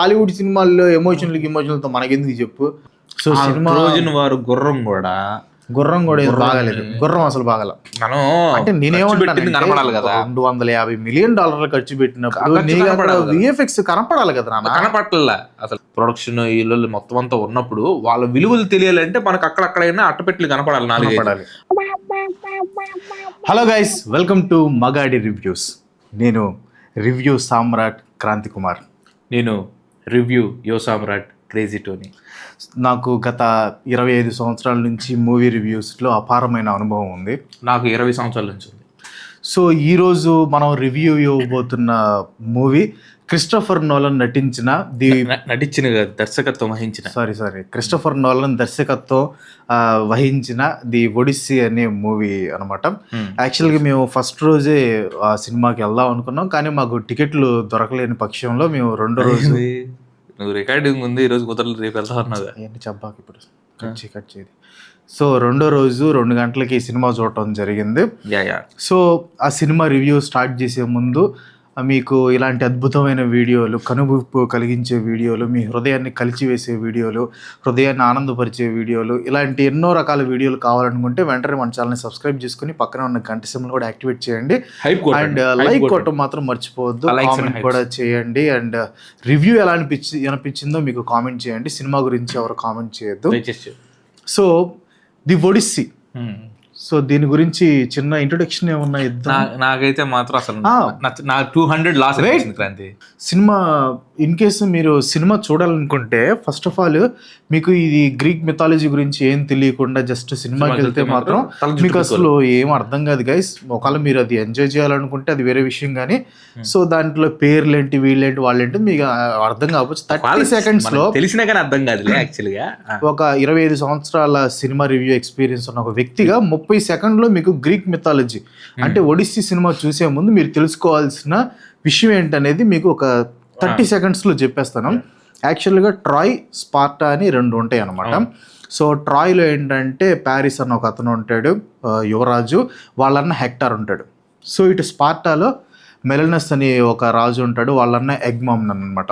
Hollywood సినిమాల్లో ఎమోషన్లతో మనకెందుకు చెప్పు. సో సినిమా ట్రోజన్ వారు గుర్రం కూడా ఏం బాగాలేదు. గుర్రం అసలు బాగాల. మనం అంటే నేనేమంటాను, కనపడాలి కదా, $250 మిలియన్ ఖర్చు పెట్టినప్పుడు విఎఫ్ఎక్స్ కనపడాలి కదా నాన్న. కనపడలే అసలు. ప్రొడక్షన్ ఇల్లు మొత్తం అంతా ఉన్నప్పుడు వాళ్ళ విలువలు తెలియాలంటే మనకు అక్కడైనా అట్టపెట్లు కనపడాలి, కనపడాలి. హలో గైస్, వెల్కమ్ టు మగాడి రివ్యూస్. నేను రివ్యూ సామ్రాట్ క్రాంతి కుమార్. నేను రివ్యూ యో సామ్రాట్ క్రేజీ టోనీ. నాకు గత 25 సంవత్సరాల నుంచి మూవీ రివ్యూస్లో అపారమైన అనుభవం ఉంది. నాకు 20 సంవత్సరాల నుంచి ఉంది. సో ఈరోజు మనం రివ్యూ ఇవ్వబోతున్న మూవీ క్రిస్టోఫర్ నోలన్ నటించిన దర్శకత్వం వహించిన క్రిస్టోఫర్ నోలన్ దర్శకత్వం వహించిన ది ఒడిస్సీ అనే మూవీ అనమాట. యాక్చువల్గా మేము ఫస్ట్ రోజే ఆ సినిమాకి వెళ్దాం అనుకున్నాం, కానీ మాకు టికెట్లు దొరకలేని పక్షంలో మేము రెండో రోజు నువ్వు రికార్డింగ్ ఉంది ఈరోజు కుదరలు, రేపు వెళ్తా ఉన్నావు ఏంటి చెప్పాక ఇప్పుడు కట్ చేయదు. సో రెండో రోజు 2 గంటలకి సినిమా చూడటం జరిగింది. సో ఆ సినిమా రివ్యూ స్టార్ట్ చేసే ముందు మీకు ఇలాంటి అద్భుతమైన వీడియోలు, కనువిప్పు కలిగించే వీడియోలు, మీ హృదయాన్ని కలిచివేసే వీడియోలు, హృదయాన్ని ఆనందపరిచే వీడియోలు, ఇలాంటి ఎన్నో రకాల వీడియోలు కావాలనుకుంటే వెంటనే మన ఛానల్ని సబ్స్క్రైబ్ చేసుకుని పక్కన ఉన్న గంట సింబల్ కూడా యాక్టివేట్ చేయండి. అండ్ లైక్ కొట్టడం మాత్రం మర్చిపోవద్దు, కామెంట్ కూడా చేయండి. అండ్ రివ్యూ ఎలా అనిపించిందో మీకు కామెంట్ చేయండి. సినిమా గురించి ఎవరు కామెంట్ చేయొద్దు. సో ది ఒడిస్సీ, సో దీని గురించి చిన్న ఇంట్రొడక్షన్ ఏమన్నా ఇద్దాం. నాకైతే మాత్రం అసలు నా 200 loss Kranti. Cinema in case మీరు సినిమా చూడాలనుకుంటే ఫస్ట్ ఆఫ్ ఆల్ మీకు ఇది గ్రీక్ మిథాలజీ గురించి ఏం తెలియకుండా జస్ట్ సినిమాకి వెళ్తే మాత్రం మీకు అసలు ఏం అర్థం కాదు గైస్. ఒకవేళ మీరు అది ఎంజాయ్ చేయాలనుకుంటే అది వేరే విషయం, కానీ సో దాంట్లో పేర్లేంటి వీళ్ళేంటి వాళ్ళేంటి మీకు అర్థం కావచ్చు. 30 seconds లో తెలిసినా కానీ అర్థం కాదు. యాక్చువల్గా ఒక 25 సంవత్సరాల సినిమా రివ్యూ ఎక్స్పీరియన్స్ ఉన్న ఒక వ్యక్తిగా 30 సెకండ్లో మీకు గ్రీక్ మిథాలజీ అంటే ఒడిస్సీ సినిమా చూసే ముందు మీరు తెలుసుకోవాల్సిన విషయం ఏంటనేది మీకు ఒక 30 సెకండ్స్లో చెప్పేస్తాను. యాక్చువల్గా ట్రాయ్, స్పార్టా అని 2 ఉంటాయి అన్నమాట. సో ట్రాయ్లో ఏంటంటే ప్యారిస్ అన్న ఒక అతను ఉంటాడు, యువరాజు, వాళ్ళన్న హెక్టార్ ఉంటాడు. సో ఇటు స్పార్టాలో మెలనస్ అని ఒక రాజు ఉంటాడు, వాళ్ళన్న ఎగ్మామ్నన్ అనమాట.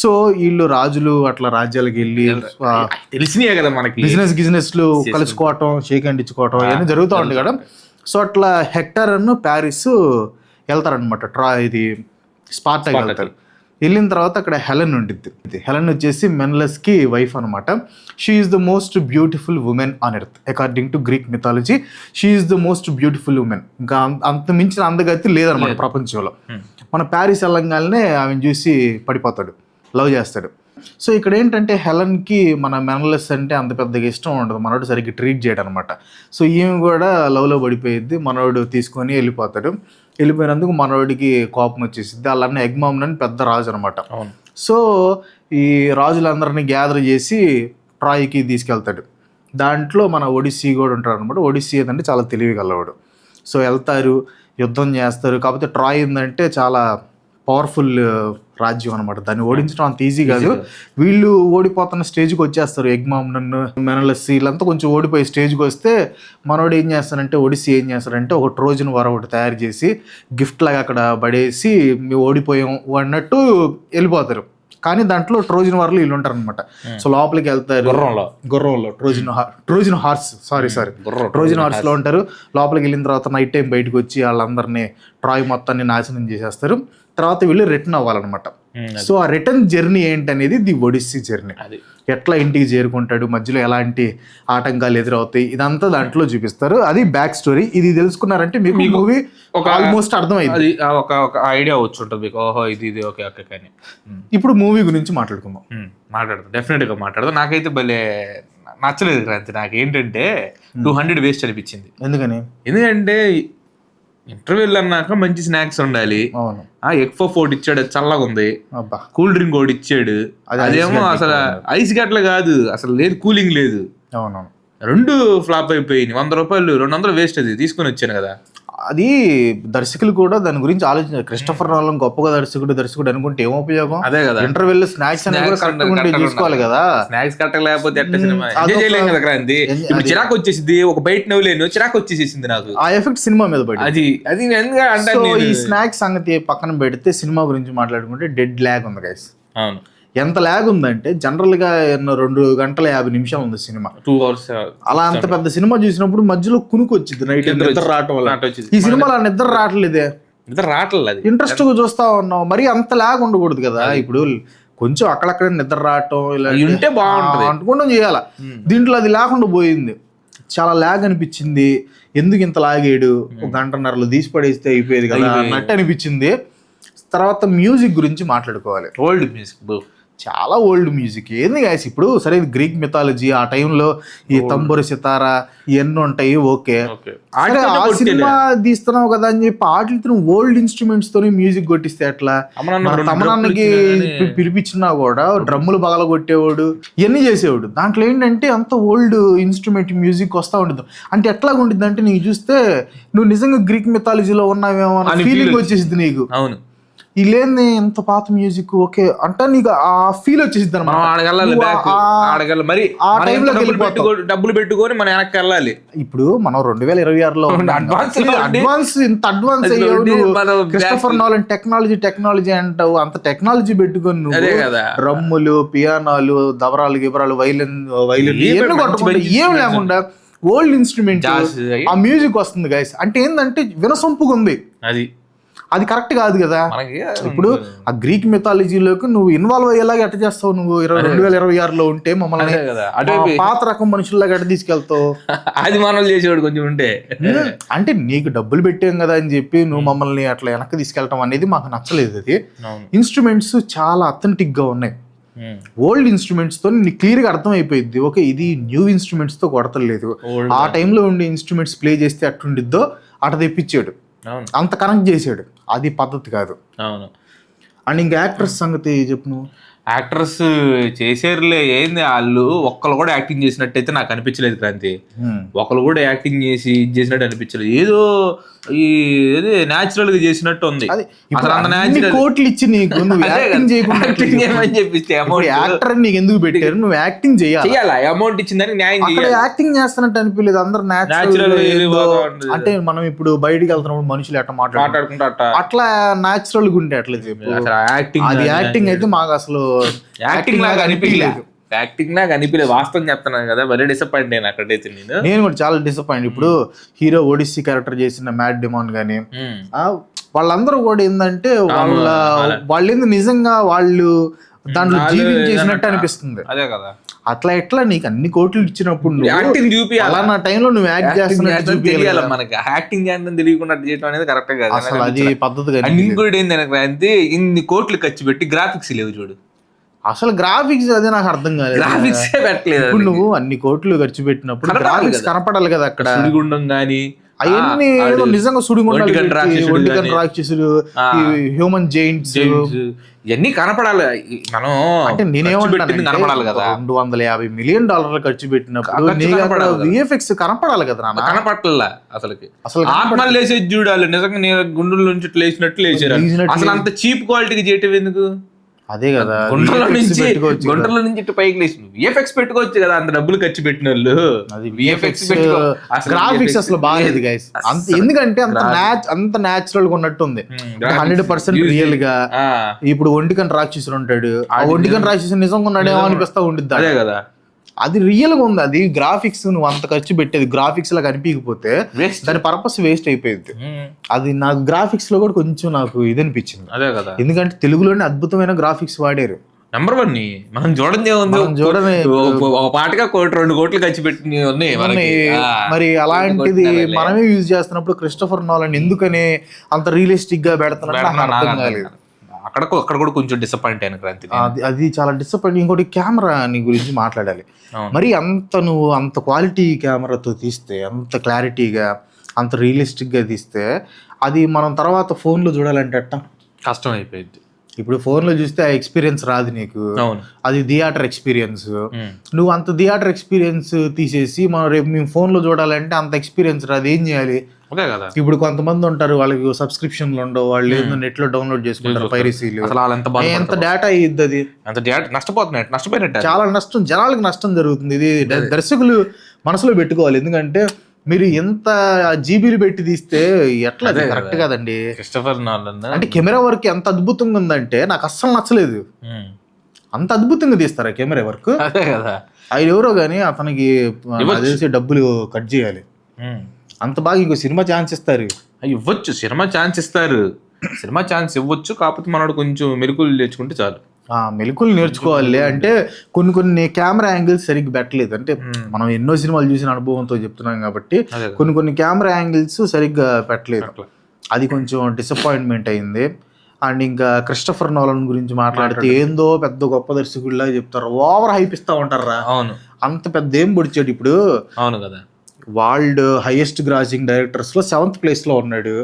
సో వీళ్ళు రాజులు అట్లా రాజ్యాలకు వెళ్ళి తెలిసినాయే కదా మనకి, బిజినెస్లు కలుసుకోవటం, షేక్ హ్యాండ్ ఇచ్చుకోవటం ఇవన్నీ జరుగుతూ ఉంది కదా. సో అట్లా హెక్టార్ అన్న ప్యారిస్ వెళ్తారనమాట, ఇది స్పార్టాకి వెళ్తారు. వెళ్ళిన తర్వాత అక్కడ హెలెన్ ఉండిద్ది. హెలెన్ వచ్చేసి మెనలస్కి వైఫ్ అనమాట. She is the most beautiful women on earth according to Greek mythology. She is the most beautiful women. ఇంకా అంత మించిన అందగతి లేదనమాట ప్రపంచంలో. మన ప్యారిస్ వెళ్ళంగానే ఆమెను చూసి పడిపోతాడు, లవ్ చేస్తాడు. సో ఇక్కడ ఏంటంటే హెలెన్కి మన మెనలస్ అంటే అంత పెద్దగా ఇష్టం ఉండదు, మనోడు సరిగ్గా ట్రీట్ చేయడం అనమాట. సో ఈమె కూడా లవ్లో పడిపోయిద్ది, మనోడు తీసుకొని వెళ్ళిపోతాడు. వెళ్ళిపోయినందుకు మనోడికి కోపం వచ్చేసిద్ది. వాళ్ళన్న ఎగ్మామ్నన్ పెద్ద రాజు అనమాట. సో ఈ రాజులందరినీ గ్యాదర్ చేసి ట్రాయ్కి తీసుకెళ్తాడు. దాంట్లో మన ఒడిస్సీ కూడా ఉంటాడు అనమాట. ఒడిస్సీ ఏంటంటే చాలా తెలివిగలవాడు. సో వెళ్తారు, యుద్ధం చేస్తారు. కాకపోతే ట్రాయ్ ఏంటంటే చాలా పవర్ఫుల్ రాజ్యం అనమాట, దాన్ని ఓడించడం అంత ఈజీ కాదు. వీళ్ళు ఓడిపోతున్న స్టేజ్కి వచ్చేస్తారు. ఎగ్మామ్నన్, మెనలస్ వీళ్ళంతా కొంచెం ఓడిపోయే స్టేజ్కి వస్తే మనోడు ఏం చేస్తారంటే, ఒడిస్సీ ఏం చేస్తారంటే ఒక ట్రోజన్ వార్ ఒకటి తయారు చేసి గిఫ్ట్ లాగా అక్కడ పడేసి మేము ఓడిపోయాం అన్నట్టు వెళ్ళిపోతారు. కానీ దాంట్లో ట్రోజన్ వార్లు వీళ్ళు ఉంటారు అనమాట. సో లోపలికి వెళ్తారు, గుర్రంలో ట్రోజన్ హార్స్లో ఉంటారు. లోపలికి వెళ్ళిన తర్వాత నైట్ టైం బయటకు వచ్చి వాళ్ళందరినీ ట్రాయ్ మొత్తాన్ని నాశనం చేసేస్తారు. తర్వాత వీళ్ళు రిటర్న్ అవ్వాలన్నమాట. సో ఆ రిటర్న్ జర్నీ ఏంటనేది ది ఒడిస్సీ జర్నీ. ఎట్లా ఇంటికి చేరుకుంటాడు, మధ్యలో ఎలాంటి ఆటంకాలు ఎదురవుతాయి, ఇదంతా దాంట్లో చూపిస్తారు. అది బ్యాక్ స్టోరీ. ఇది తెలుసుకున్నారంటే మీకు మూవీ ఆల్మోస్ట్ అర్థమైంది, ఒక ఐడియా వచ్చి ఉంటుంది మీకు. ఓహో ఇది ఓకే. కానీ ఇప్పుడు మూవీ గురించి మాట్లాడదాం. డెఫినెట్గా మాట్లాడదాం. నాకైతే భలే నచ్చలేదు క్రాంతి. నాకేంటంటే 200 వేస్ట్ అనిపించింది. ఎందుకంటే ఇంటర్వ్యూలు అన్నాక మంచి స్నాక్స్ ఉండాలి. ఎగ్ పఫ్ ఒకటి ఇచ్చాడు, చల్లగా ఉంది. కూల్ డ్రింక్ ఒకటి ఇచ్చాడు, అదేమో అసలు ఐస్ గట్ల కాదు, అసలు లేదు, కూలింగ్ లేదు. 2 ఫ్లాప్ అయిపోయింది. ₹100 200 వేస్ట్. అది తీసుకొని వచ్చాను కదా. అది దర్శకులు కూడా దాని గురించి ఆలోచించారు. క్రిస్టోఫర్ నోలన్ గొప్పగా దర్శకుడు అనుకుంటే ఏం ఉపయోగం? అదే కదా, ఇంటర్వెల్ స్నాక్స్ చూసుకోవాలి కదా. స్నాక్స్ కరెక్ట్ లేకపోతే చేయలేం కదా క్రాంతి. ఇప్పుడు చిరాకు వచ్చేసింది, ఒక బయట నవ్వులేను, చిరాకు వచ్చేసేసింది నాకు. ఆ ఎఫెక్ట్ సినిమా మీద పడి అది ఈ స్నాక్స్ సంగతి పక్కన పెడితే సినిమా గురించి మాట్లాడుకుంటే డెడ్ ల్యాగ్ ఉంది గైస్. అవును. ఎంత ల్యాగ్ ఉందంటే జనరల్ గా 2 గంటల 50 నిమిషాలు ఉంది సినిమా, 2 hours అలా అంత పెద్ద సినిమా చూసినప్పుడు మధ్యలో కునుకు వచ్చింది నైట్ నిద్ర రావటం వల్ల. ఈ సినిమాలో నిద్ర రావట్లేదే, నిద్ర రావట్లేదు. ఇంట్రెస్ట్ గా చూస్తా ఉన్నాం, మరి అంత ల్యాగ్ ఉండకూడదు కదా. ఇప్పుడు కొంచెం అక్కడక్కడ నిద్ర రావటం ఇలా ఉంటే బాగుంటుంది అనుకోవడం చేయాల. దీంట్లో అది లేకుండా పోయింది, చాలా ల్యాగ్ అనిపించింది. ఎందుకు ఇంత లాగాడు, 1 గంటన్నరలో తీసి పడేస్తే అయిపోయేది కదా అన్నట్టు అనిపించింది. తర్వాత మ్యూజిక్ గురించి మాట్లాడుకోవాలి. ఓల్డ్ మ్యూజిక్ చాలా ఓల్డ్ మ్యూజిక్ ఏంది గాయస్. ఇప్పుడు సరే గ్రీక్ మిథాలజీ ఆ టైంలో ఈ తంబూరి సితారా ఇవన్నీ ఉంటాయి, ఓకే. ఆ సినిమా తీస్తున్నావు కదా అని చెప్పి వాటితో ఓల్డ్ ఇన్స్ట్రుమెంట్స్ తోని మ్యూజిక్ కొట్టిస్తే ఎట్లా? తమనాన్నకి పిలిపించినా కూడా డ్రమ్ములు పగల కొట్టేవాడు, ఇవన్నీ చేసేవాడు. దాంట్లో ఏంటంటే అంత ఓల్డ్ ఇన్స్ట్రుమెంట్ మ్యూజిక్ వస్తూ ఉంటుంది. అంటే ఎట్లా ఉంటుంది అంటే నీకు చూస్తే నువ్వు నిజంగా గ్రీక్ మిథాలజీలో ఉన్నావేమో అన్న ఫీలింగ్ వచ్చేసింది నీకు. అవును, ఇలేంది ఎంత పాత మ్యూజిక్ ఓకే అంటే నీకు ఆ ఫీల్ వచ్చేసింది అనమాట. డబ్బులు పెట్టుకొని మనం వెనక్కి వెళ్ళాలి. ఇప్పుడు మనం 2026లో అడ్వాన్స్ ఇంత అడ్వాన్స్ అయ్యావు. క్రిస్టోఫర్ నోలన్ టెక్నాలజీ అంటావు, అంత టెక్నాలజీ పెట్టుకొని నువ్వు రమ్ములు, పియానాలు, దబరాలు, గిబరాలు, వైలిన్ ఏం లేకుండా ఓల్డ్ ఇన్స్ట్రుమెంట్ ఆ మ్యూజిక్ వస్తుంది గైస్. అంటే ఏంటంటే వినసొంపుగా ఉంది, అది కరెక్ట్ కాదు కదా. ఇప్పుడు ఆ గ్రీక్ మిథాలజీలోకి నువ్వు ఇన్వాల్వ్ అయ్యేలాగా ఎట్ట చేస్తావు? నువ్వు 2026లో ఉంటే మమ్మల్ని పాత రకం మనుషుల్లాగా ఎట్ట తీసుకెళ్తావు? అది మనం చేసేవాడు కొంచెం ఉంటే. అంటే నీకు డబ్బులు పెట్టాం కదా అని చెప్పి నువ్వు మమ్మల్ని అట్లా వెనక్కి తీసుకెళ్ళటం అనేది మాకు నచ్చలేదు. అది ఇన్స్ట్రుమెంట్స్ చాలా అథెంటిక్ గా ఉన్నాయి. ఓల్డ్ ఇన్స్ట్రుమెంట్స్ తో నీకు క్లియర్ గా అర్థం అయిపోయింది, ఓకే ఇది న్యూ ఇన్స్ట్రుమెంట్స్ తో కొడతలేదు. ఆ టైంలో ఉండే ఇన్స్ట్రుమెంట్స్ ప్లే చేస్తే అట్టుండిద్దో అట తెప్పించాడు, అంత కనెక్ట్ చేసాడు. అది పద్ధతి కాదు. అవును. అండ్ ఇంకా యాక్టర్స్ సంగతి చెప్పు నువ్వు. యాక్టర్స్ చేసేరులే, ఏంది వాళ్ళు ఒక్కరు కూడా యాక్టింగ్ చేసినట్టయితే నాకు అనిపించలేదు క్రాంతి. ఒకరు కూడా యాక్టింగ్ చేసినట్టు అనిపించలేదు. ఏదో ఏది న్యాచురల్ గా చేసినట్టు ఉంది. కోట్లు ఇచ్చి నీకు చెప్పిస్తే యాక్టర్ నీకు ఎందుకు పెట్టారు? నువ్వు యాక్టింగ్ చేయాలి, అమౌంట్ ఇచ్చిన దానికి న్యాయం చేయాలి. యాక్టింగ్ చేస్తున్నట్టు అనిపించలేదు. అందరు న్యాచురల్ అంటే మనం ఇప్పుడు బయటికి వెళ్తున్నప్పుడు మనుషులు ఎట్లా మాట్లాడుకుంటారు అట్లా న్యాచురల్ గా ఉంటే అట్లా చెప్పు. అది యాక్టింగ్ అయితే మాకు అసలు యాక్టింగ్ లాగా అనిపించలేదు. వాస్తవం చెప్తున్నాను కదా, వెరీ డిసప్పాయింట్ అయ్యాను అక్కడైతే. నేను కూడా చాలా డిసప్పాయింట్. ఇప్పుడు హీరో ఒడిస్సీ క్యారెక్టర్ చేసిన మ్యాట్ డిమాన్ గానీ వాళ్ళందరూ కూడా ఏంటంటే వాళ్ళేంది నిజంగా వాళ్ళు దాంట్లో జీవించేసినట్టు అనిపిస్తుంది. అదే కదా. అట్లా ఎట్లా నీకు అన్ని కోట్లు ఇచ్చినప్పుడు యాక్టింగ్ చూపియాలి, నా టైంలో నువ్వు యాక్ట్ చేస్తున్నట్టు చూపియాలి. మనకి యాక్టింగ్ చేయాలని తెలియకుండా చేయడం అనేది కరెక్ట్ కాదు. అసలు అది పద్ధతిగా. ఇంకోటి ఏంటంటే ఇన్ని కోట్లు ఖర్చు పెట్టి గ్రాఫిక్స్ లేవు చూడు. అసలు గ్రాఫిక్స్ అదే నాకు అర్థం కాలేదు. గ్రాఫిక్స్ పెట్టలేదు. ఇప్పుడు నువ్వు అన్ని కోట్లు ఖర్చు పెట్టినప్పుడు గ్రాఫిక్స్ కనపడాలి కదా. అక్కడ సుడిగుండం గానీ అవన్నీ నిజంగా సుడిగుండం, రాక్షసులు, హ్యూమన్ జైంట్స్ ఇవన్నీ కనపడాలి. మనం అంటే నేనేమంటాను కనపడాలి కదా. $250 మిలియన్ ఖర్చు పెట్టినప్పుడు విఎఫ్ఎక్స్ కనపడాలి కదా. కనపడలే అసలు ఆత్మలు లేసేది చూడాలి. నిజంగా నేను గుండెల నుంచి లేచినట్టు లేచారు. అసలు అంత చీప్ క్వాలిటీకి చేయటం ఎందుకు? అదే కదా, గుంటల నుంచి ఇటు పైకి లేచి విఎఫ్ఎక్స్ పెట్టుకోవచ్చు కదా. అంత డబ్బులు ఖర్చు పెట్టిన వాళ్ళు. అది విఎఫ్ఎక్స్ గ్రాఫిక్స్ అసలు బాగాలేదు గైస్. ఎందుకంటే అంత న్యాచురల్ గా ఉన్నట్టు ఉంది, 100% రియల్ గా. ఇప్పుడు ఒంటికన్ రాక్షసుడు ఉంటాడు, ఆ ఒంటికన్ రాక్షసుడు నిజంగా ఉన్నాడేమో అనిపిస్తా ఉండిద్ది. అదే కదా, అది రియల్ గా ఉంది. అది గ్రాఫిక్స్ నువ్వు అంత ఖర్చు పెట్టేది గ్రాఫిక్స్ లా కనిపించకపోతే దాని పర్పస్ వేస్ట్ అయిపోయింది. అది నాకు గ్రాఫిక్స్ లో కూడా కొంచెం నాకు ఇది అనిపించింది. అదే కదా, ఎందుకంటే తెలుగులోనే అద్భుతమైన గ్రాఫిక్స్ వాడారు. నెంబర్ 1 మనం చూడమే ఒక పాటగా 1-2 కోట్లు ఖర్చు పెట్టి ఉన్నాయి. మరి అలాంటిది మనమే యూజ్ చేస్తున్నప్పుడు క్రిస్టోఫర్ నోలన్ ఎందుకని అంత రియలిస్టిక్ గా పెడుతున్నా అర్థం కాలేదు. అక్కడ కూడా కొంచెం డిసప్పాయింట్ అయిన క్రాంతి. అది చాలా డిసప్పాయింట్. ఇంకోటి కెమెరా గురించి మాట్లాడాలి. మరి నువ్వు అంత క్వాలిటీ కెమెరాతో తీస్తే, అంత క్లారిటీగా, అంత రియలిస్టిక్ గా తీస్తే అది మనం తర్వాత ఫోన్ లో చూడాలంటే కష్టం అయిపోయింది. ఇప్పుడు ఫోన్ లో చూస్తే ఆ ఎక్స్పీరియన్స్ రాదు నీకు. అది థియేటర్ ఎక్స్పీరియన్స్. నువ్వు అంత థియేటర్ ఎక్స్పీరియన్స్ తీసేసి మనం రేపు మేము ఫోన్ లో చూడాలంటే అంత ఎక్స్పీరియన్స్ రాదు. ఏం చేయాలి? ఇప్పుడు కొంతమంది ఉంటారు వాళ్ళకి సబ్స్క్రిప్షన్లు ఉండవు, వాళ్ళు ఏదో నెట్ లో డౌన్లోడ్ చేసుకుంటారు పైరసీలు. ఎంత డేటా అయ్యిద్ది, అది నష్టపోయినట్టు చాలా నష్టం, జనాలకు నష్టం జరుగుతుంది. ఇది దర్శకులు మనసులో పెట్టుకోవాలి. ఎందుకంటే మీరు ఎంత జీబీలు పెట్టి తీస్తే ఎట్లా కరెక్ట్ కాదండి. క్రిస్టోఫర్ నోలన్ అంటే కెమెరా వర్క్ ఎంత అద్భుతంగా ఉందంటే నాకు అస్సలు నచ్చలేదు. అంత అద్భుతంగా తీస్తారా కెమెరా వర్క్. అదే కదా, ఆయన ఎవరో కానీ అతనికి తెలిసి డబ్బులు కట్ చేయాలి. అంత బాగా ఇంకో సినిమా ఛాన్స్ ఇస్తారు. ఇవ్వచ్చు, సినిమా ఛాన్స్ ఇస్తారు, సినిమా ఛాన్స్ ఇవ్వచ్చు. కాకపోతే మనోడు కొంచెం మెరుకులు తెచ్చుకుంటే చాలు. మెలకులు నేర్చుకోవాలి. అంటే కొన్ని కెమెరా యాంగిల్స్ సరిగ్గా పెట్టలేదు. అంటే మనం ఎన్నో సినిమాలు చూసిన అనుభవంతో చెప్తున్నాం కాబట్టి కొన్ని కెమెరా యాంగిల్స్ సరిగ్గా పెట్టలేదు. అది కొంచెం డిసప్పాయింట్మెంట్ అయింది. అండ్ ఇంకా క్రిస్టఫర్ నోలన్ గురించి మాట్లాడితే ఏందో పెద్ద గొప్ప దర్శకుడిలా చెప్తారు, ఓవర్ హైప్ ఇస్తా ఉంటారా. అవును, అంత పెద్ద ఏం పొడిచాడు ఇప్పుడు. అవును కదా, వరల్డ్ హైయెస్ట్ గ్రాసింగ్ డైరెక్టర్స్ లో 7th place లో ఉన్నాడు.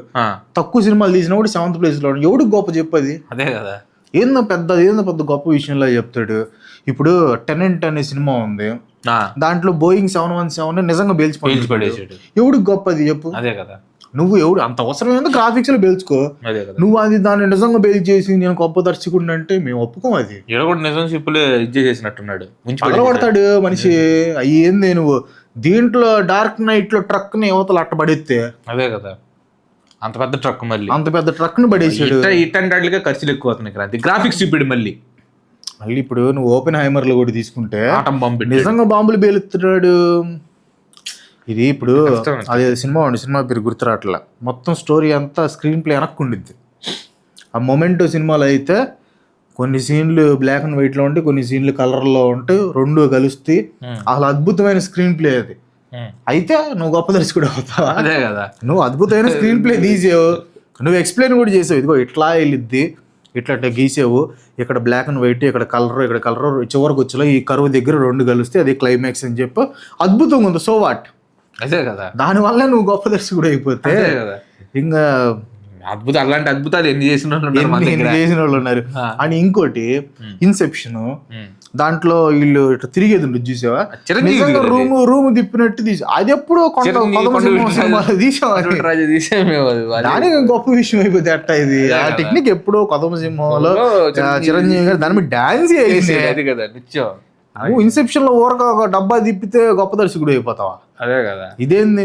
తక్కువ సినిమాలు తీసినా కూడా 7th place లో ఉన్నాడు. ఎవడు గొప్ప చెప్పది. అదే కదా, ఏందో పెద్ద గొప్ప విషయంలో చెప్తాడు. ఇప్పుడు టెనెంట్ అనే సినిమా ఉంది, దాంట్లో బోయింగ్ 717 నిజంగా పేల్చిపడేసాడు. ఎవడికి గొప్పది చెప్పు. అదే కదా, నువ్వు ఎవడు అంత అవసరం ఏందో గ్రాఫిక్స్ లో పేల్చుకో. నువ్వు అది దాన్ని నిజంగా పేల్ చేసి నేను గొప్ప దర్శకుడు అంటే మేము ఒప్పుకోం. అది నిజం షిప్పులే చేసినట్టున్నాడు, పగలబడతాడు మనిషి. అవి ఏంది నువ్వు దీంట్లో డార్క్ నైట్ లో ట్రక్ ని యువతలు అట్టబడితే. అదే కదా, అంత పెద్ద ట్రక్, మళ్ళీ అంత పెద్ద ట్రక్ ని పడేసాడు. ఇట్లాంటి ఖర్చులు ఎక్కువ అవుతున్నాయి క్రాంతి, గ్రాఫిక్స్ చూపిడు. మళ్ళీ ఇప్పుడు నువ్వు ఓపెన్ హైమర్ లో కూడా తీసుకుంటే బాంబు నిజంగా బాంబులు పేలుతున్నాడు. ఇది ఇప్పుడు అదే సినిమా పేరు గుర్తురాట్లా. మొత్తం స్టోరీ అంతా స్క్రీన్ ప్లే వెనక్కుండిద్ది. ఆ మొమెంటో సినిమాలో అయితే కొన్ని సీన్లు బ్లాక్ అండ్ వైట్ లో ఉంటే, కొన్ని సీన్లు కలర్ లో ఉంటే, రెండు కలుస్తాయి. అసలు అద్భుతమైన స్క్రీన్ ప్లే అది. అయితే నువ్వు గొప్ప దర్శకుడు అవుతావా? అదే కదా, నువ్వు అద్భుతమైన స్క్రీన్ ప్లే తీసావు, నువ్వు ఎక్స్ప్లెయిన్ కూడా చేసావు. ఇదిగో ఇట్లా వెళ్ళిద్ది, ఇట్లా గీసావు, ఇక్కడ బ్లాక్ అండ్ వైట్, ఇక్కడ కలర్, చివరికి వచ్చేలా ఈ కరువు దగ్గర రెండు కలిస్తే అది క్లైమాక్స్ అని చెప్పి అద్భుతంగా ఉంది. So what. అదే కదా, దానివల్ల నువ్వు గొప్ప దర్శకుడు అయిపోతే ఇంకా అలాంటి అద్భుతాలు ఎన్ని చేసిన వాళ్ళు ఉన్నారు. అని ఇంకోటి ఇన్సెప్షన్, దాంట్లో వీళ్ళు ఇట్లా తిరిగేది ఉంటుంది చూసావా, రూమ్ తిప్పినట్టు తీసి అది ఎప్పుడో దానికి గొప్ప విషయం అయిపోతే అట్ట. ఇది ఆ టెక్నిక్ ఎప్పుడో కొదమ సింహంలో చిరంజీవి గారు దాని మీద డాన్స్ చేసి నువ్వు ఇన్సెప్షన్ లో ఊరక ఒక డబ్బా తిప్పితే గొప్ప దర్శకుడు అయిపోతావా? అదే కదా, ఇదేంది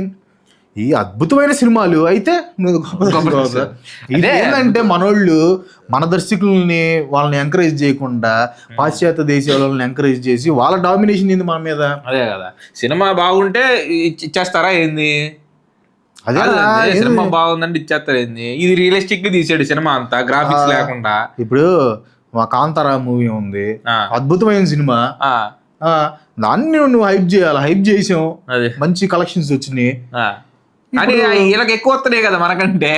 ఈ అద్భుతమైన సినిమాలు అయితే నువ్వు గొప్ప. ఏంటంటే మనోళ్ళు మన దర్శకుల్ని వాళ్ళని ఎంకరేజ్ చేయకుండా పాశ్చాత్య దేశాల వాళ్ళని ఎంకరేజ్ చేసి వాళ్ళ డామినేషన్ ఏంది మన మీద. అదే కదా, సినిమా బాగుంటే ఇచ్చేస్తారా ఏంది? అదే సినిమా బాగుందంటే ఇచ్చేస్తారు ఏంది? ఇది రియలిస్టిక్ గా తీసాడు సినిమా అంతా, గ్రాఫిక్స్ లేకుండా. ఇప్పుడు మా కాంతారా మూవీ ఉంది, అద్భుతమైన సినిమా. దాన్ని నువ్వు హైప్ చేయాలి, హైప్ చేసాం, మంచి కలెక్షన్స్ వచ్చినాయి. కానీ వీళ్ళకి ఎక్కువ వస్తున్నాయి కదా మనకంటే.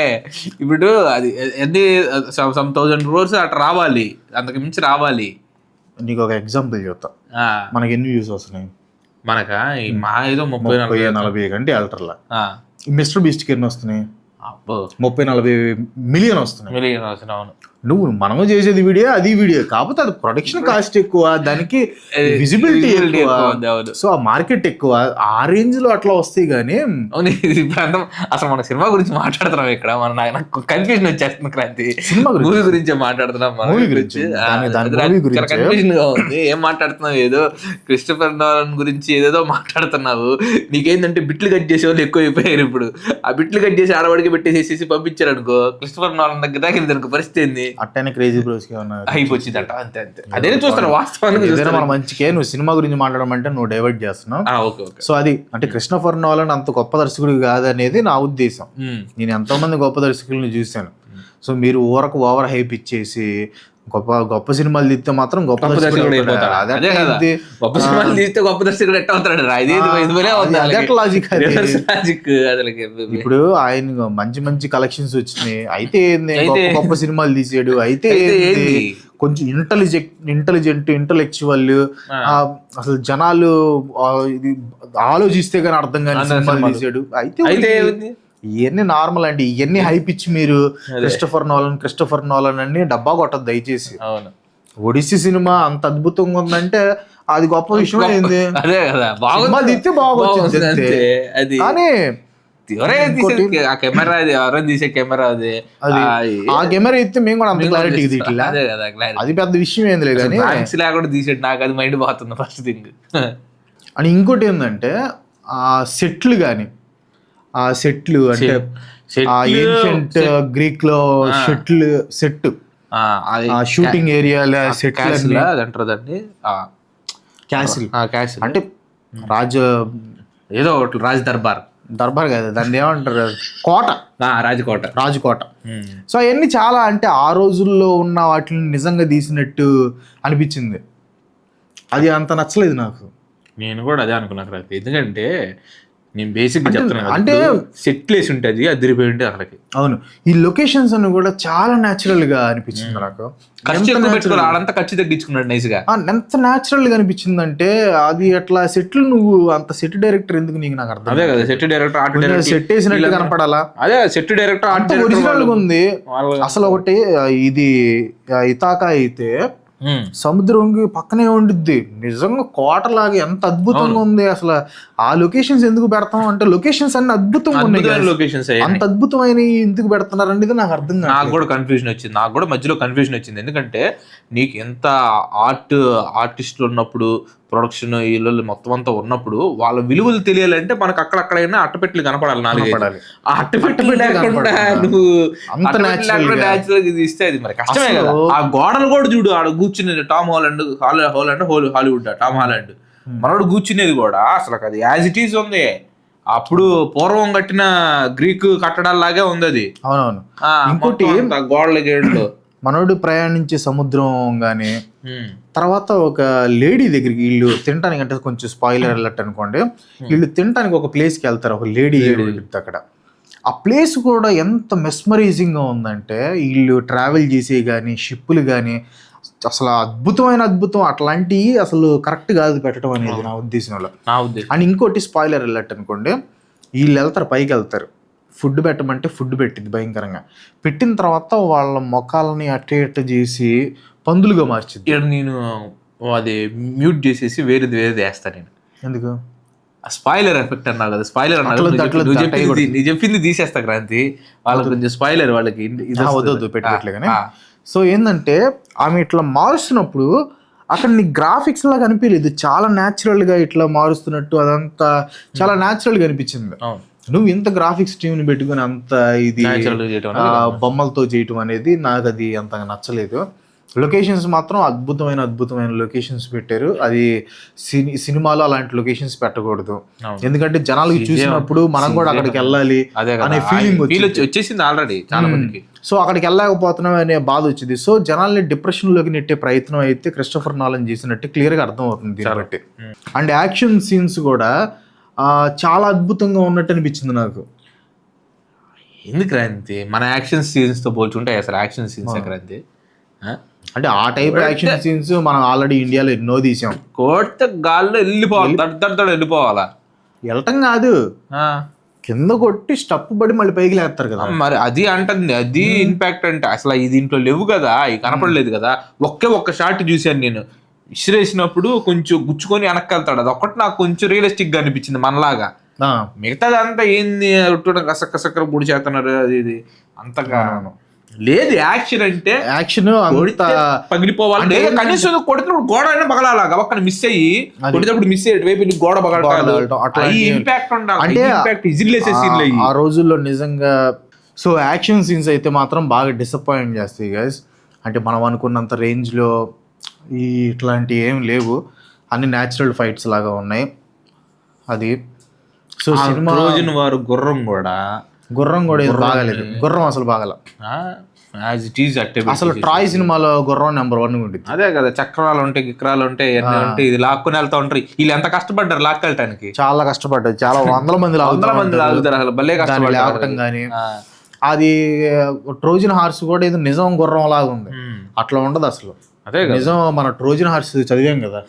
ఇప్పుడు అది ఎన్ని 1000 crores అట్లా రావాలి, అంతకు మించి రావాలి. నీకు ఒక ఎగ్జాంపుల్ చెప్తా, మనకి ఎన్ని వ్యూస్ వస్తున్నాయి? మనకా మా ఏదో 30-40 కంటే అల్టర్లా. మిస్టర్ బీస్ట్కి ఎన్ని వస్తున్నాయి? 30-40 మిలియన్ వస్తున్నాయి. అవును. నువ్వు మనము చేసేది వీడియో, అది వీడియో, కాకపోతే అది ప్రొడక్షన్ కాస్ట్ ఎక్కువ, దానికి విజిబిలిటీ ఎక్కువ, సో ఆ మార్కెట్ ఎక్కువ, ఆ రేంజ్ లో అట్లా వస్తాయి. కానీ ఇప్పుడు అసలు మన సినిమా గురించి మాట్లాడుతున్నాం ఇక్కడ, నాకు కన్ఫ్యూజన్ వచ్చేస్తుంది క్రాంతి. సినిమా మూవీ గురించి మాట్లాడుతున్నాం, మూవీ గురించి కన్ఫ్యూజన్ గా ఉంది. ఏం మాట్లాడుతున్నావు? ఏదో క్రిస్టఫర్ నోలన్ గురించి ఏదేదో మాట్లాడుతున్నావు. నీకేంటంటే బిట్లు కట్ చేసే వాళ్ళు ఎక్కువ అయిపోయారు. ఇప్పుడు ఆ బిట్లు కట్ చేసి ఆడవాడికి పెట్టేసేసి పంపించారు అనుకో, క్రిస్టఫర్ నోలన్ దగ్గర దాకా దానికి పరిస్థితి ఏంది? అట్టనే క్రేజీ బ్రోస్ అయిపోయిందంట. అంతే అంతే, అదే చూస్తాను వాస్తవానికి. మన మంచికే నువ్వు సినిమా గురించి మాట్లాడమంటే నువ్వు డైవర్ట్ చేస్తున్నావు. సో అది అంటే క్రిస్టఫర్ నోలన్ అంత గొప్ప దర్శకుడు కాదనేది నా ఉద్దేశం. నేను ఎంతో మంది గొప్ప దర్శకులను చూశాను. సో మీరు ఊరకు ఓవర్ హైప్ ఇచ్చేసి గొప్ప సినిమాలు తీస్తే మాత్రం గొప్ప దర్శకుడు అయిపోతాడు. గొప్ప సినిమాలు తీస్తే గొప్ప దర్శకుడు ఎట్లా అవుతాడు? ఇప్పుడు ఆయన మంచి మంచి కలెక్షన్స్ వచ్చినాయి, అయితే గొప్ప సినిమాలు తీసాడు, అయితే కొంచెం ఇంటెలెక్చువల్, అసలు జనాలు ఆలోచిస్తే కానీ అర్థం కాని సినిమాలు తీసాడు. అయితే ఇవన్నీ నార్మల్ అండి. ఇవన్నీ హైప్ ఇచ్చి మీరు క్రిస్టఫర్ నోలన్ అని డబ్బా కొట్టదు దయచేసి. ఒడిస్సీ సినిమా అంత అద్భుతంగా ఉందంటే అది గొప్ప విషయం అయింది. తీస్తే బాగొచ్చింది. కానీ ఆ కెమెరా ఇస్తే మేము కూడా అంత క్లారిటీ తీయట్లా, అది పెద్ద విషయం ఏంది లేదు. కానీ లేకుండా తీసాడు, నాకు అది మైండ్ పోతుంది ఫస్ట్ థింగ్. అని ఇంకోటి ఏంటంటే ఆ సెట్లు గాని, ఆ సెట్లు అంటే ఏన్షియంట్ గ్రీక్ లో సెట్ షూటింగ్ ఏరియా క్యాసిల్ అది అంటారు దాన్ని, క్యాసిల్ అంటే రాజు ఏదో ఒకటి రాజ్ దర్బార్ కదా దాన్ని ఏమంటారు, కోట, రాజకోట. సో అవన్నీ చాలా అంటే ఆ రోజుల్లో ఉన్న వాటిని నిజంగా తీసినట్టు అనిపించింది. అది అంత నచ్చలేదు నాకు. నేను కూడా అదే అనుకున్నాను, ఎందుకంటే నేను బేసిక్ చెప్తున్నాను అంటే సెట్ వేసి ఉంటుంది అదిరిపోయి ఉంటుంది అక్కడికి. అవును, ఈ లొకేషన్స్ అని కూడా చాలా న్యాచురల్ గా అనిపించింది నాకు. ఆడంతా ఖర్చు తగ్గించుకున్నాడు నైస్ గా. ఎంత న్యాచురల్ గా అనిపించింది అంటే అది అట్లా సెట్లు, నువ్వు అంత సెట్ డైరెక్టర్ ఎందుకు నీకు నాకు అర్థం. అదే కదా set director, art director set వేసినట్టు కనపడాలా. అదే సెట్ డైరెక్టర్ అంత ఒరిజినల్ గా ఉంది అసలు. ఒకటి ఇది ఇతాకా అయితే సముద్రంకి పక్కనే ఉండిద్ది, నిజంగా కోటలాగా ఎంత అద్భుతంగా ఉంది అసలు. ఆ లొకేషన్స్ ఎందుకు పెడతాం అంటే లొకేషన్స్ అన్ని అద్భుతంగా ఉన్నాయి, లొకేషన్స్ అంత అద్భుతమైన ఎందుకు పెడుతున్నారు అనేది నాకు అర్థం కాదు. నాకు కూడా కన్ఫ్యూజన్ వచ్చింది, నాకు కూడా మధ్యలో కన్ఫ్యూజన్ వచ్చింది. ఎందుకంటే నీకు ఎంత ఆర్టిస్టులు ఉన్నప్పుడు, ప్రొడక్షన్ ఇళ్ళు మొత్తం అంతా ఉన్నప్పుడు వాళ్ళ విలువలు తెలియాలంటే మనకు అక్కడైనా అట్టపెట్టలు కనపడాలి, నాలుగు. ఆ అట్టపెట్టలు లేకుండా నువ్వు న్యాచురల్ తీస్తే అది మరి కష్టమే కదా. ఆ గోడలు కూడా చూడు, ఆడ కూర్చునేది Tom Holland Hollywood Tom Holland మనోడు కూర్చునేది కూడా అసలు అది యాజ్ ఇట్ ఈజ్ ఉంది. అప్పుడు పూర్వం కట్టిన గ్రీక్ కట్టడాల్లాగే ఉంది అది. అవునవును. ఇంకోటి గోడల గేట్లు మనోడు ప్రయాణించే సముద్రం గానీ, తర్వాత ఒక లేడీ దగ్గరికి వీళ్ళు తినడానికి, అంటే కొంచెం స్పాయిలర్ అలర్ట్ అనుకోండి, వీళ్ళు తినడానికి ఒక ప్లేస్కి వెళ్తారు, ఒక లేడీ అక్కడ. ఆ ప్లేస్ కూడా ఎంత మెస్మరైజింగ్ గా ఉందంటే వీళ్ళు ట్రావెల్ చేసే కానీ షిప్పులు కానీ అసలు అద్భుతం. అట్లాంటివి అసలు కరెక్ట్ కాదు పెట్టడం అనేది నా ఉద్దేశంలో. అండ్ ఇంకోటి స్పాయిలర్ అలర్ట్ అనుకోండి, వీళ్ళు వెళ్తారు, పైకి వెళ్తారు, ఫుడ్ పెట్టమంటే ఫుడ్ పెట్టింది భయంకరంగా. పెట్టిన తర్వాత వాళ్ళ మొఖాలని అట్ట చేసి పందులుగా మార్చింది. నేను అది మ్యూట్ చేసేసి వేరేది వేస్తాను నేను. ఎందుకు? స్పాయిలర్ ఎఫెక్ట్ అన్నావు కదా, స్పాయిలర్ అన్నావు, నీ చెప్పింది తీసేస్తా క్రాంతి. వాళ్ళకి కొంచెం స్పాయిలర్, వాళ్ళకి వద్దు పెట్టట్లే కానీ. సో ఏంటంటే ఆమె ఇట్లా మారుస్తున్నప్పుడు అక్కడ నీ గ్రాఫిక్స్ లాగా అనిపించలేదు, చాలా న్యాచురల్ గా ఇట్లా మారుస్తున్నట్టు అదంతా చాలా న్యాచురల్ గా అనిపించింది. నువ్వు ఇంత గ్రాఫిక్స్ టీంని పెట్టుకుని అంత ఇది బొమ్మలతో చేయటం అనేది నాకు అది అంతగా నచ్చలేదు. లొకేషన్స్ మాత్రం అద్భుతమైన లొకేషన్స్ పెట్టారు. అది సినిమాలో అలాంటి లొకేషన్స్ పెట్టకూడదు, ఎందుకంటే జనాలకి చూసినప్పుడు మనం కూడా అక్కడికి వెళ్ళాలి అనే ఫీలింగ్ వచ్చేసింది ఆల్రెడీ చాలా మందికి. సో అక్కడికి వెళ్ళలేకపోతున్నాం అనే బాధ వచ్చింది. సో జనాల్ని డిప్రెషన్ లోకి నెట్టే ప్రయత్నం అయితే క్రిస్టోఫర్ నాలన్ చేసినట్టు క్లియర్ గా అర్థం అవుతుంది దీన్ని బట్టి. అండ్ యాక్షన్ సీన్స్ కూడా చాలా అద్భుతంగా ఉన్నట్టు అనిపించింది నాకు. ఎందుకు క్రాంతి మన యాక్షన్ సీన్స్ తో పోల్చుంటే అసలు యాక్షన్ సీన్స్ క్రాంతి అంటే ఆ టైప్ యాక్షన్ సీన్స్ మనం ఆల్రెడీ ఇండియాలో ఎన్నో తీసాం. కోట గాల్లో వెళ్ళిపోవాలి, వెళ్ళిపోవాలా, వెళ్ళటం కాదు, కింద కొట్టి స్టప్ పడి మళ్ళీ పైకి లేస్తారు కదా. మరి అది అంటుంది, అది ఇంపాక్ట్ అంటే అసలు ఈ దీంట్లో లేవు కదా, ఇది కనపడలేదు కదా. ఒక్క షాట్ చూశాను నేను, విసిరేసినప్పుడు కొంచెం గుచ్చుకొని వెనక్కెళ్తాడు, అది ఒక్కటి నాకు కొంచెం రియలిస్టిక్ గా అనిపించింది మనలాగా. మిగతాదంతా ఏంది కసక్కర పొడి చేస్తున్నారు, అది ఇది అంతగా లేదు. యాక్షన్ అంటే యాక్షన్ పగిలిపోవాలి, కనీసం కొడుతున్నప్పుడు గోడ అయినా పగలాగా ఒక్కని మిస్ అయ్యి కొట్టేటప్పుడు మిస్ అయ్యే వైపు గోడ పగలటాలు ఇంపాక్ట్ ఉండాలి ఆ రోజుల్లో నిజంగా. సో యాక్షన్ సీన్స్ అయితే మాత్రం బాగా డిసప్పాయింట్ చేస్తాయి గైస్. అంటే మనం అనుకున్నంత రేంజ్ లో ఇట్లాంటివి ఏం లేవు, అన్ని న్యాచురల్ ఫైట్స్ లాగా ఉన్నాయి. అది సో సినిమా వారు గుర్రం కూడా బాగాలేదు, గుర్రం అసలు బాగాల. అసలు ట్రాయ్ సినిమాలో గుర్రం నెంబర్ 1 ఉంటుంది. అదే కదా, చక్రాలు ఉంటాయి, గిక్రాలు ఉంటాయి, ఎన్ని ఉంటాయి, ఇది లాక్కుని వెళ్తా ఉంటారు. వీళ్ళు ఎంత కష్టపడ్డారు లాక్కెళ్ళటానికి, చాలా కష్టపడ్డారు, చాలా వందల మంది లాగుతారు అసలు భలే కష్టపడటం. కానీ అది ట్రోజన్ హార్స్ కూడా ఏదో నిజం గుర్రం లాగా ఉంది, అట్లా ఉండదు అసలు. అదే నిజం, మన ట్రోజన్ హార్స్ చదివాం కదా,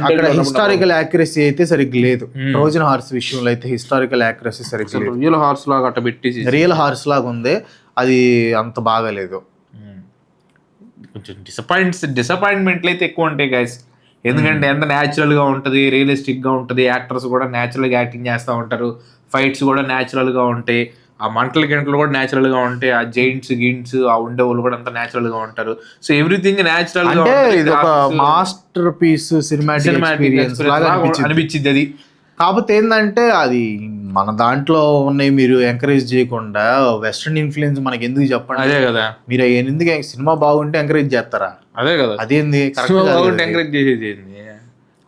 అక్కడ హిస్టారికల్ యాక్యురసీ అయితే సరిగ్గా లేదు. ట్రోజన్ హార్స్ విషయంలో అయితే హిస్టారికల్ యాక్యురసీ సరిగ్గా లేదు, రియల్ హార్స్ లాగా అట్ట పెట్టి రియల్ హార్స్ లాగా ఉంది, అది అంత బాగాలేదు. కొంచెం డిసప్పాయింట్మెంట్లు అయితే ఎక్కువ ఉంటాయి గైస్. ఎందుకంటే ఎంత న్యాచురల్ గా ఉంటది, రియలిస్టిక్ గా ఉంటది, యాక్టర్స్ కూడా న్యాచురల్ గా యాక్టింగ్ చేస్తూ ఉంటారు, ఫైట్స్ కూడా న్యాచురల్ గా ఉంటాయి, ఆ మంటల గంటలు కూడా న్యాచురల్ గా ఉంటాయి, ఆ జైంట్స్ గిన్స్ ఆ ఉండే వాళ్ళు కూడా అంతా న్యాచురల్ గా ఉంటారు. సో ఎవ్రీథింగ్ న్యాచురల్ గా ఇది ఒక మాస్టర్ పీస్ సినిమాటిక్ ఎక్స్పీరియన్స్ లాగా అనిపించింది అది. కాకపోతే ఏంటంటే అది మన దాంట్లో ఉన్నాయి మీరు ఎంకరేజ్ చేయకుండా వెస్ట్రన్ ఇన్ఫ్లుయెన్స్ మనకి ఎందుకు చెప్పండి? అదే కదా, మీరు ఎందుకు సినిమా బాగుంటే ఎంకరేజ్ చేస్తారా? అదే కదా, అదేంది ఎంకరేజ్ చేసేది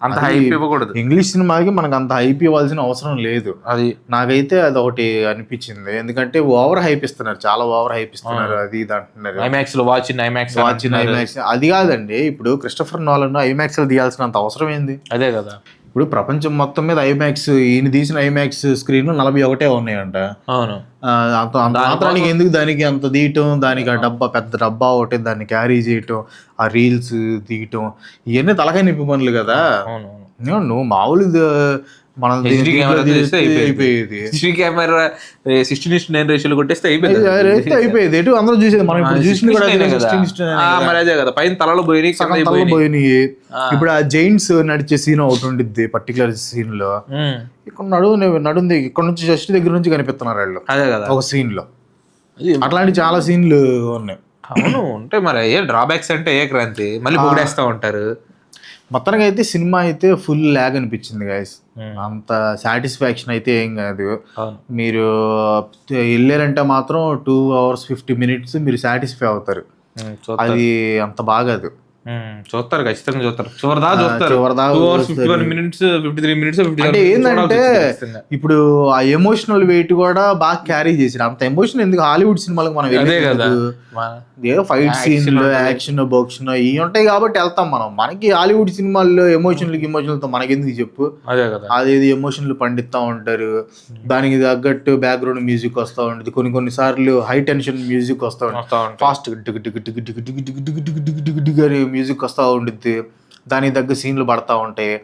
అంత హైప్ ఇవ్వకూడదు. ఇంగ్లీష్ సినిమాకి మనకు అంత హైప్ ఇవ్వాల్సిన అవసరం లేదు. అది నాకైతే అది ఒకటి అనిపించింది. ఎందుకంటే ఓవర్ హైప్ ఇస్తున్నారు, చాలా ఓవర్ హైప్ ఇస్తున్నారు. అది ఇది అంటున్నారు. ఐమాక్స్ లో వాచ్ ఇన్ ఐమాక్స్ అది కాదండి. ఇప్పుడు క్రిస్టోఫర్ నోలన్ ఐమాక్స్ లో తీయాల్సినంత అవసరం ఏంది? అదే కదా, ఇప్పుడు ప్రపంచం మొత్తం మీద ఐమాక్స్, ఈయన తీసిన ఐమాక్స్ స్క్రీన్ 41 ఉన్నాయంట. అవును, అంత మాత్రానికి ఎందుకు దానికి అంత తీయటం, దానికి ఆ డబ్బా పెద్ద డబ్బా ఒకటి దాన్ని క్యారీ చేయటం, ఆ రీల్స్ తీయటం, ఇవన్నీ తలకాయ నొప్పి పనులు కదా. నువ్వు మామూలు మనం అయిపోయేది 16:9 రేషియోలో కొట్టేస్తే అయిపోయేది. ఎటు అందరూ చూసేది, మనం ఇప్పుడు చూసింది కూడా అదే కదా, పైన తలలో పోయినాయి. ఇప్పుడు ఆ జైంట్స్ నడిచే సీన్ ఒకటి ఉండిద్ది పర్టికులర్ సీన్ లో. ఇక్కడ నడుంది ఇక్కడ నుంచి జస్ట్ దగ్గర నుంచి కనిపిస్తున్నారు వాళ్ళు. అదే కదా, ఒక సీన్ లో అట్లాంటి చాలా సీన్లు ఉన్నాయి. అవును, ఉంటే మరి ఏ డ్రాబ్యాక్స్ అంటే ఏ క్రాంతి మళ్ళీ పొగిడేస్తా ఉంటారు. మొత్తానికి అయితే సినిమా అయితే ఫుల్ ల్యాగ్ అనిపించింది గైస్. అంత సాటిస్ఫాక్షన్ అయితే ఏం కాదు. మీరు వెళ్ళారంటే మాత్రం 2 hours 50 minutes మీరు సాటిస్ఫై అవుతారు. అది అంత బాగాదు. చూస్తారు, ఖచ్చితంగా చూస్తారు, చివరిదాకా అంటే ఏంటంటే ఇప్పుడు ఆ ఎమోషనల్ వెయిట్ కూడా బాగా క్యారీ చేసారు. అంత ఎమోషన్ ఎందుకు హాలీవుడ్ సినిమాలకు మనం ఏదో ఫైట్ సీన్లు, యాక్షన్, బాక్షన్ ఇవి ఉంటాయి కాబట్టి వెళ్తాం మనం. మనకి హాలీవుడ్ సినిమాల్లో ఎమోషన్లతో మనకెందుకు చెప్పు. అదేది ఎమోషన్లు పండిస్తా ఉంటారు, దానికి తగ్గట్టు బ్యాక్గ్రౌండ్ మ్యూజిక్ వస్తూ ఉంటుంది. కొన్ని సార్లు హై టెన్షన్ మ్యూజిక్ వస్తూ ఉంటుంది, ఫాస్ట్ మ్యూజిక్ వస్తూ ఉండిద్ది, దానికి తగ్గ సీన్లు పడతా ఉంటాయి.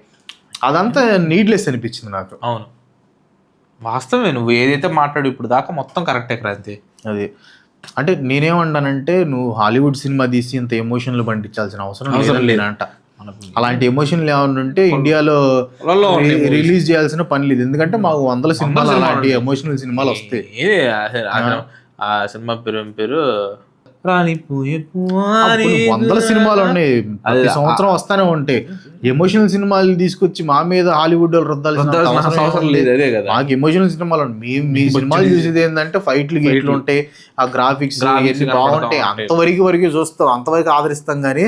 అదంతా నీడ్లెస్ అనిపించింది నాకు. అవును, వాస్తవమే, నువ్వు ఏదైతే మాట్లాడు ఇప్పుడు దాకా మొత్తం కరెక్టే క్రాంతి. అది అంటే నేనేమంటానంటే, నువ్వు హాలీవుడ్ సినిమా తీసి ఇంత ఎమోషన్లు పండించాల్సిన అవసరం లేదంట. అలాంటి ఎమోషన్లు ఏమన్నా ఉంటే ఇండియాలో రిలీజ్ చేయాల్సిన పని లేదు. ఎందుకంటే మాకు 100 సినిమాలు అలాంటి ఎమోషనల్ సినిమాలు వస్తాయి. ఆ సినిమా పేరు 100 సినిమాలు ఉన్నాయి, ప్రతి సంవత్సరం వస్తానే ఉంటాయి. ఎమోషనల్ సినిమాలు తీసుకొచ్చి మా మీద హాలీవుడ్ రుద్దాల్సిన అవసరం లేదు. మాకు ఎమోషనల్ సినిమాలు మీ సినిమాలు చూసేది ఏంటంటే ఫైట్లు గీట్లు ఉంటాయి, ఆ గ్రాఫిక్స్ బాగుంటాయి, అంతవరకు చూస్తాం, అంతవరకు ఆదరిస్తాం. కానీ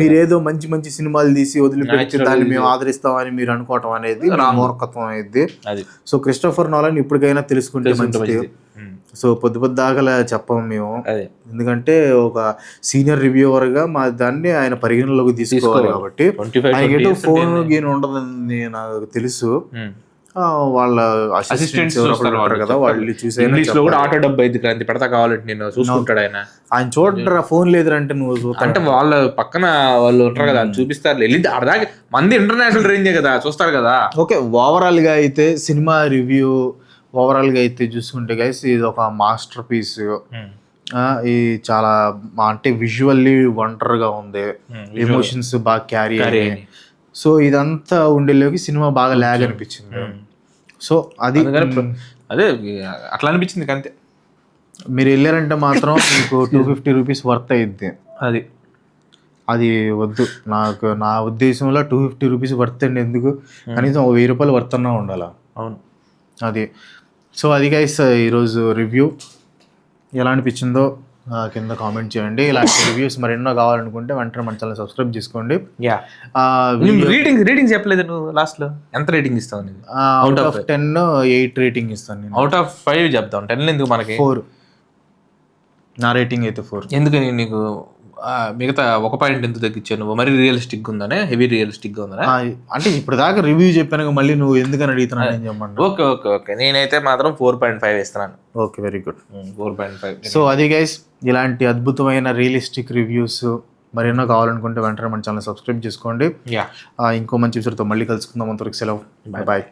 మీరేదో మంచి మంచి సినిమాలు తీసి వదిలిపెట్టి దాన్ని మేము ఆదరిస్తామని మీరు అనుకోవటం అనేది మూర్ఖత్వం అనేది. సో క్రిస్టోఫర్ నోలన్ ఇప్పటికైనా తెలుసుకుంటే మంచిది. సో పొద్దుదాకా చెప్పాము మేము, ఎందుకంటే ఒక సీనియర్ రివ్యూవర్ గా మా దాన్ని ఆయన పరిగణలోకి తీసుకోవాలి కాబట్టి. ఆయనకి ఫోన్ గేమ్ ఉండదని నాకు తెలుసు, వాళ్ళ అసిస్టెంట్స్ కదా వాళ్ళు చూసి ఆటో డబ్బు అయితే క్రాంతి పెడతా కావాలంటే నేను చూసుకుంటాడు ఆయన చూడరా. ఫోన్ లేదంటే నువ్వు అంటే వాళ్ళ పక్కన వాళ్ళు ఉంటారు కదా, చూపిస్తారు. వెళ్ళింది ఆడదాకా మంది ఇంటర్నేషనల్ రేంజే కదా, చూస్తారు కదా. ఓకే, ఓవరాల్ గా అయితే సినిమా రివ్యూ ఓవరాల్గా అయితే చూసుకుంటే గైస్ ఇది ఒక మాస్టర్ పీస్. ఇది చాలా అంటే విజువల్లీ వండర్గా ఉంది, ఎమోషన్స్ బాగా క్యారీ అయ్యాయి. సో ఇదంతా ఉండేలోకి సినిమా బాగా ల్యాగ్ అనిపించింది. సో అది అదే అట్లా అనిపించింది అంతే. మీరు వెళ్ళారంటే మాత్రం మీకు 250 రూపీస్ వర్త్ అయ్యిద్ది. అది వద్దు నాకు, నా ఉద్దేశంలో 250 రూపీస్ వర్త్ అండి. ఎందుకు కనీసం 1000 రూపాయలు వర్త్ అన్నా ఉండాలా. అవును, అది. సో అది గైస్ ఈరోజు రివ్యూ. ఎలా అనిపించిందో కింద కామెంట్ చేయండి. ఇలాంటి రివ్యూస్ మరెన్నో కావాలనుకుంటే వెంటనే మన ఛానల్ సబ్స్క్రైబ్ చేసుకోండి. రేటింగ్ చెప్పలేదు నువ్వు, లాస్ట్ లో ఎంత రేటింగ్ ఇస్తావు? అవుట్ ఆఫ్ 10 8 రేటింగ్ ఇస్తాను నేను. అవుట్ ఆఫ్ 5 చెప్తాను, 10 ఎందుకు మనకి 4. నా రేటింగ్ అయితే 4. ఎందుకని నీకు మిగతా ఒక పాయింట్ ఎంత తగ్గించావు నువ్వు? మరి రియలిస్టిక్ ఉందనే, హెవీ రియలిస్టిక్ ఉందనే? అంటే ఇప్పుడు దాకా రివ్యూ చెప్పాను, మళ్ళీ నువ్వు ఎందుకని అడుగుతున్నాను నేను చెప్పండి. ఓకే నేనైతే మాత్రం 4.5 ఇస్తున్నాను. Okay, very good, 4.5. సో అది గైస్, ఇలాంటి అద్భుతమైన రియలిస్టిక్ రివ్యూస్ మరెన్నో కావాలనుకుంటే వెంటనే మన ఛానల్ సబ్స్క్రైబ్ చేసుకోండి. ఇంకో మంచి విషయంతో మళ్ళీ కలుసుకుందాం. అంతవరకు సెలవు, బాయ్.